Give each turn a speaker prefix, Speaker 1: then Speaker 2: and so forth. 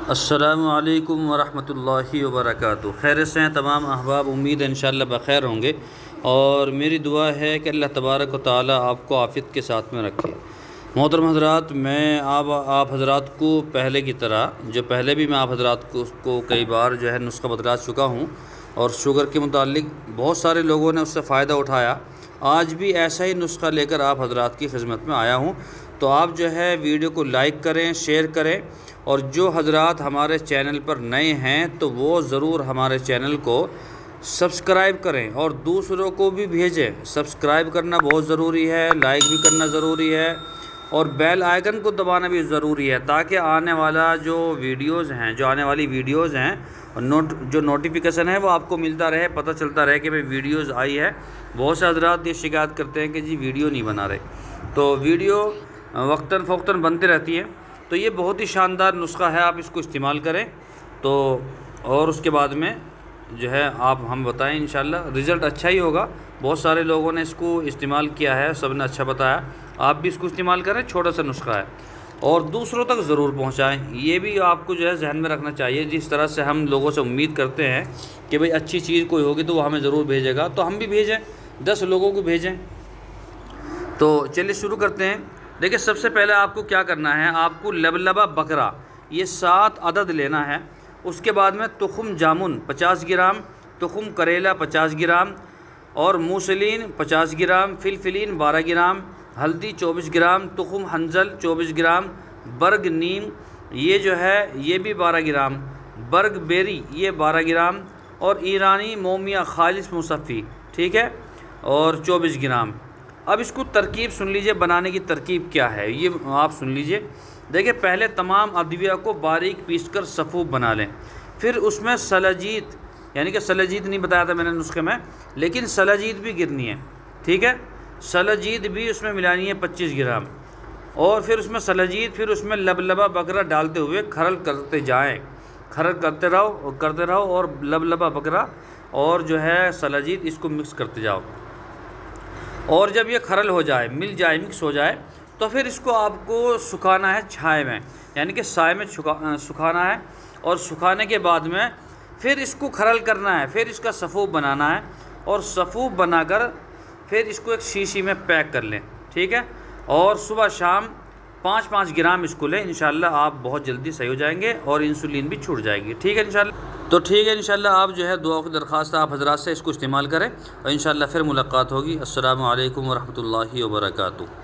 Speaker 1: अस्सलामु अलैकुम वरहमतुल्लाहि वबरकातुहू। खैर से हैं तमाम अहबाब, उम्मीद है इंशाअल्लाह बख़ैर होंगे और मेरी दुआ है कि अल्लाह तबारक व तआला आपको आफ़ियत के साथ में रखे। मोहतरम हज़रात, मैं आप हज़रात को पहले की तरह जो पहले भी मैं आप हज़रात को कई बार जो है नुस्ख़ा बतला चुका हूँ और शुगर के मुतालिक बहुत सारे लोगों ने उससे फ़ायदा उठाया। आज भी ऐसा ही नुस्ख़ा लेकर आप हज़रात की खिदमत में आया हूँ। तो आप जो है वीडियो को लाइक करें, शेयर करें और जो हज़रात हमारे चैनल पर नए हैं तो वो ज़रूर हमारे चैनल को सब्सक्राइब करें और दूसरों को भी भेजें। सब्सक्राइब करना बहुत ज़रूरी है, लाइक भी करना ज़रूरी है और बेल आइकन को दबाना भी ज़रूरी है ताकि आने वाला जो आने वाली वीडियोज़ हैं जो नोटिफिकेशन है वो आपको मिलता रहे, पता चलता रहे कि भाई वीडियोज़ आई है। बहुत से हज़रात ये शिकायत करते हैं कि जी वीडियो नहीं बना रहे, तो वीडियो वक्तन फ़ौक्तन बनती रहती है। तो ये बहुत ही शानदार नुस्ख़ा है, आप इसको इस्तेमाल करें तो और उसके बाद में जो है हम बताएं इंशाल्लाह रिज़ल्ट अच्छा ही होगा। बहुत सारे लोगों ने इसको इस्तेमाल किया है, सब ने अच्छा बताया। आप भी इसको इस्तेमाल करें, छोटा सा नुस्ख़ा है और दूसरों तक ज़रूर पहुंचाएं। ये भी आपको जो है जहन में रखना चाहिए। जिस तरह से हम लोगों से उम्मीद करते हैं कि भाई अच्छी चीज़ कोई होगी तो वो हमें ज़रूर भेजेगा, तो हम भी भेजें, 10 लोगों को भेजें। तो चलिए शुरू करते हैं। देखिए, सबसे पहले आपको क्या करना है, आपको लबलबा बकरा ये 7 अदद लेना है। उसके बाद में तुख़ुम जामुन 50 ग्राम, तुख़ुम करेला 50 ग्राम और मूसलीन 50 ग्राम, फिलफिलीन 12 ग्राम, हल्दी 24 ग्राम, तुख़ुम हंजल 24 ग्राम, बर्ग नीम ये जो है ये भी 12 ग्राम, बर्ग बेरी ये 12 ग्राम और ईरानी मोमिया खालिस मुसफ़ी, ठीक है, और 24 ग्राम। अब इसको तरकीब सुन लीजिए, बनाने की तरकीब क्या है ये आप सुन लीजिए। देखिए, पहले तमाम अदविया को बारीक पीसकर सफ़ूफ बना लें। फिर उसमें सलाजीत, यानी कि सलाजीत नहीं बताया था मैंने नुस्खे में, लेकिन सलाजीत भी गिरनी है, ठीक है। सलाजीत भी उसमें मिलानी है 25 ग्राम और फिर उसमें सलाजीत, फिर उसमें लबलबा बकरा डालते हुए खरल करते जाएँ, खरल करते रहो और लबलबा बकरा और जो है सलाजीत इसको मिक्स करते जाओ। और जब ये खरल हो जाए, मिक्स हो जाए, तो फिर इसको आपको सुखाना है छाए में, यानी कि साए में सुखाना है। और सुखाने के बाद में फिर इसको खरल करना है, फिर इसका सफ़ूफ बनाना है और सफ़ूफ बनाकर फिर इसको एक शीशी में पैक कर लें, ठीक है। और सुबह शाम 5-5 ग्राम इसको लें, इंशाल्लाह आप बहुत जल्दी सही हो जाएंगे और इंसुलिन भी छूट जाएगी, ठीक है इंशाल्लाह। तो ठीक है, इंशाल्लाह आप जो है दुआ की दरख्वास्त आप हज़रात से इसको इस्तेमाल करें और इंशाल्लाह फिर मुलाकात होगी। अस्सलामु अलैकुम वरहमतुल्लाहि वबरकातुहू।